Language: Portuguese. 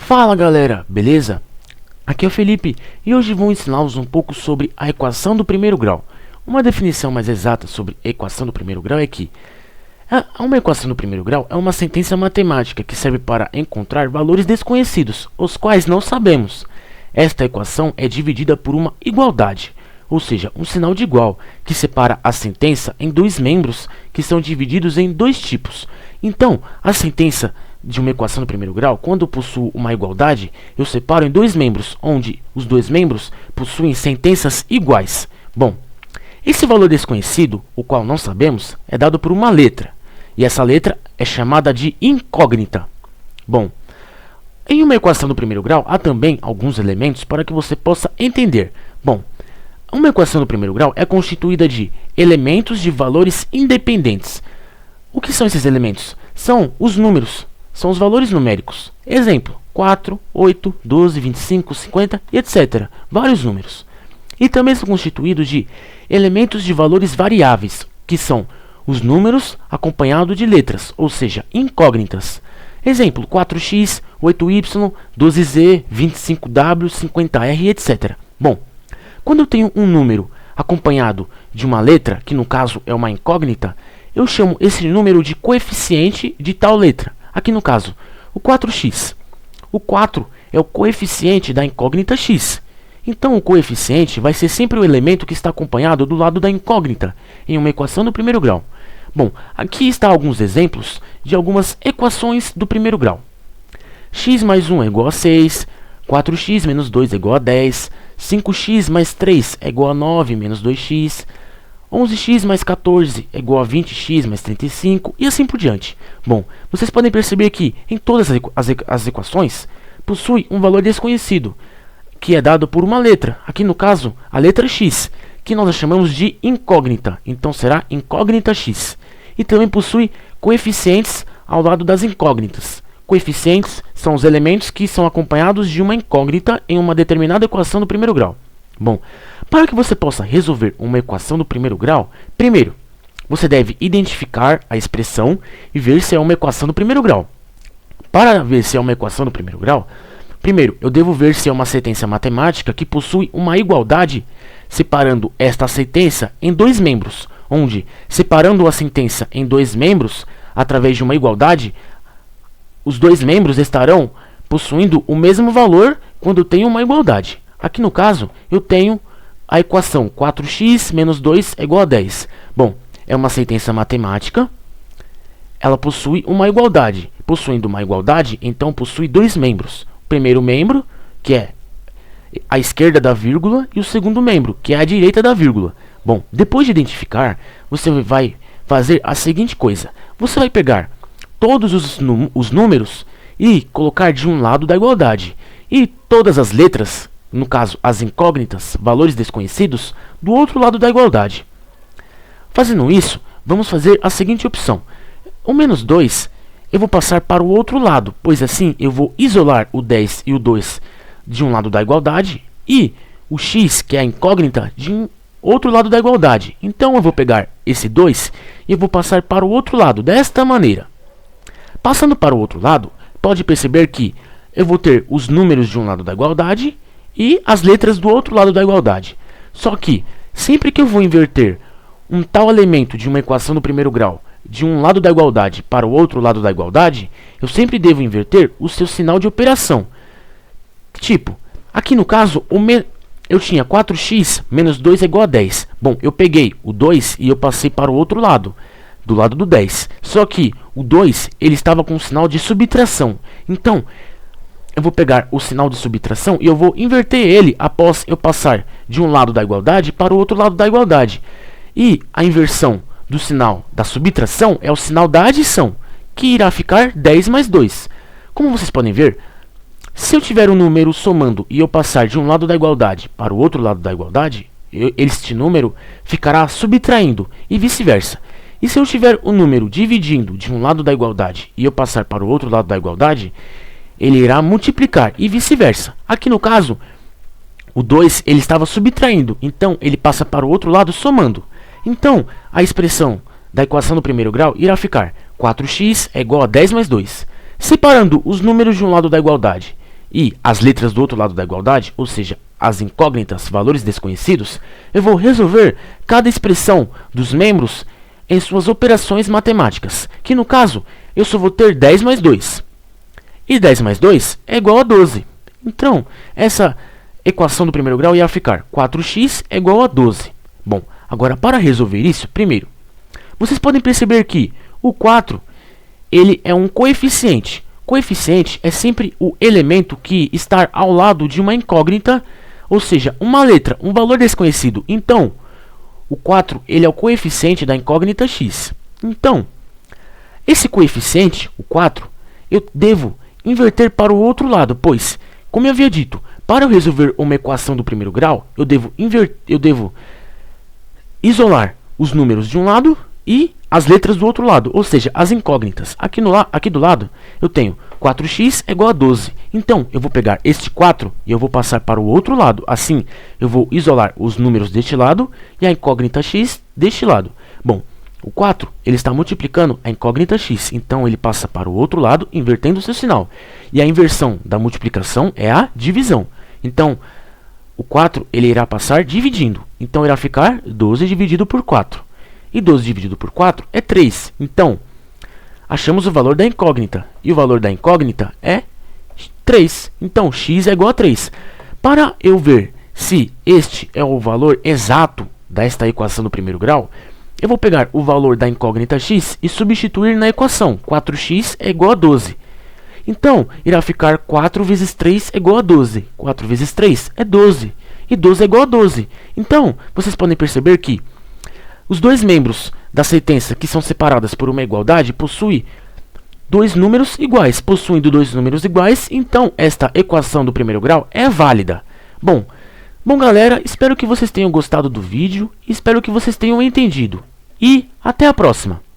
Fala galera, beleza? Aqui é o Felipe e hoje vou ensiná-los um pouco sobre a equação do primeiro grau. Uma definição mais exata sobre a equação do primeiro grau é que uma equação do primeiro grau é uma sentença matemática que serve para encontrar valores desconhecidos, os quais não sabemos. Esta equação é dividida por uma igualdade, ou seja, um sinal de igual, que separa a sentença em dois membros que são divididos em dois tipos. Então, a sentença de uma equação do primeiro grau, quando possui uma igualdade, eu separo em dois membros, onde os dois membros possuem sentenças iguais. Bom, esse valor desconhecido, o qual não sabemos, é dado por uma letra, e essa letra é chamada de incógnita. Bom, em uma equação do primeiro grau, há também alguns elementos para que você possa entender. Bom, uma equação do primeiro grau é constituída de elementos de valores independentes. O que são esses elementos? São os números, são os valores numéricos. Exemplo, 4, 8, 12, 25, 50 e etc. Vários números. E também são constituídos de elementos de valores variáveis, que são os números acompanhados de letras, ou seja, incógnitas. Exemplo, 4x, 8y, 12z, 25w, 50r, etc. Bom, quando eu tenho um número acompanhado de uma letra, que no caso é uma incógnita, eu chamo esse número de coeficiente de tal letra. Aqui no caso, o 4x. O 4 é o coeficiente da incógnita x. Então o coeficiente vai ser sempre o elemento que está acompanhado do lado da incógnita, em uma equação do primeiro grau. Bom, aqui está alguns exemplos de algumas equações do primeiro grau. X mais 1 é igual a 6, 4x menos 2 é igual a 10, 5x mais 3 é igual a 9 menos 2x, 11x mais 14 é igual a 20x mais 35 e assim por diante. Bom, vocês podem perceber que em todas as equações possui um valor desconhecido, que é dado por uma letra, aqui no caso a letra x, que nós chamamos de incógnita, então será incógnita x. E também possui coeficientes ao lado das incógnitas. Coeficientes são os elementos que são acompanhados de uma incógnita em uma determinada equação do primeiro grau. Bom, para que você possa resolver uma equação do primeiro grau, primeiro, você deve identificar a expressão e ver se é uma equação do primeiro grau. Para ver se é uma equação do primeiro grau, primeiro, eu devo ver se é uma sentença matemática que possui uma igualdade, separando esta sentença em dois membros, onde, separando a sentença em dois membros, através de uma igualdade, os dois membros estarão possuindo o mesmo valor quando tem uma igualdade. Aqui no caso, eu tenho a equação 4x menos 2 é igual a 10. Bom, é uma sentença matemática, ela possui uma igualdade. Possuindo uma igualdade, então possui dois membros. O primeiro membro, que é a esquerda da vírgula, e o segundo membro, que é a direita da vírgula. Bom, depois de identificar, você vai fazer a seguinte coisa. Você vai pegar todos os números e colocar de um lado da igualdade. E todas as letras, no caso as incógnitas, valores desconhecidos, do outro lado da igualdade. Fazendo isso, vamos fazer a seguinte opção. O menos 2 eu vou passar para o outro lado, pois assim eu vou isolar o 10 e o 2 de um lado da igualdade e o x, que é a incógnita, de um outro lado da igualdade. Então eu vou pegar esse 2 e eu vou passar para o outro lado, desta maneira. Passando para o outro lado, pode perceber que eu vou ter os números de um lado da igualdade e as letras do outro lado da igualdade. Só que, sempre que eu vou inverter um tal elemento de uma equação do primeiro grau de um lado da igualdade para o outro lado da igualdade, eu sempre devo inverter o seu sinal de operação. Tipo, aqui no caso, eu tinha 4x menos 2 é igual a 10. Bom, eu peguei o 2 e eu passei para o outro lado, do lado do 10. Só que o 2 ele estava com um sinal de subtração. Então, eu vou pegar o sinal de subtração e eu vou inverter ele após eu passar de um lado da igualdade para o outro lado da igualdade. E a inversão do sinal da subtração é o sinal da adição, que irá ficar 10 mais 2. Como vocês podem ver, se eu tiver um número somando e eu passar de um lado da igualdade para o outro lado da igualdade, este número ficará subtraindo e vice-versa. E se eu tiver um número dividindo de um lado da igualdade e eu passar para o outro lado da igualdade, ele irá multiplicar e vice-versa. Aqui no caso, o 2 ele estava subtraindo, então ele passa para o outro lado somando. Então, a expressão da equação do primeiro grau irá ficar 4x é igual a 10 mais 2. Separando os números de um lado da igualdade e as letras do outro lado da igualdade, ou seja, as incógnitas, valores desconhecidos, eu vou resolver cada expressão dos membros em suas operações matemáticas, que no caso, eu só vou ter 10 mais 2. E 10 mais 2 é igual a 12. Então, essa equação do primeiro grau ia ficar 4x é igual a 12. Bom, agora para resolver isso, primeiro, vocês podem perceber que o 4 ele é um coeficiente. Coeficiente é sempre o elemento que está ao lado de uma incógnita, ou seja, uma letra, um valor desconhecido. Então, o 4 ele é o coeficiente da incógnita x. Então, esse coeficiente, o 4, eu devo inverter para o outro lado, pois, como eu havia dito, para eu resolver uma equação do primeiro grau, eu devo isolar os números de um lado e as letras do outro lado, ou seja, as incógnitas. Aqui do lado, eu tenho 4x é igual a 12. Então, eu vou pegar este 4 e eu vou passar para o outro lado. Assim, eu vou isolar os números deste lado e a incógnita x deste lado. Bom, o 4 ele está multiplicando a incógnita x. Então, ele passa para o outro lado, invertendo o seu sinal. E a inversão da multiplicação é a divisão. Então, o 4 ele irá passar dividindo. Então, irá ficar 12 dividido por 4. E 12 dividido por 4 é 3. Então, achamos o valor da incógnita. E o valor da incógnita é 3. Então, x é igual a 3. Para eu ver se este é o valor exato desta equação do primeiro grau, eu vou pegar o valor da incógnita x e substituir na equação. 4x é igual a 12. Então, irá ficar 4 vezes 3 é igual a 12. 4 vezes 3 é 12. E 12 é igual a 12. Então, vocês podem perceber que os dois membros da sentença que são separadas por uma igualdade possuem dois números iguais. Possuindo dois números iguais, então esta equação do primeiro grau é válida. Bom galera, espero que vocês tenham gostado do vídeo, espero que vocês tenham entendido. E até a próxima!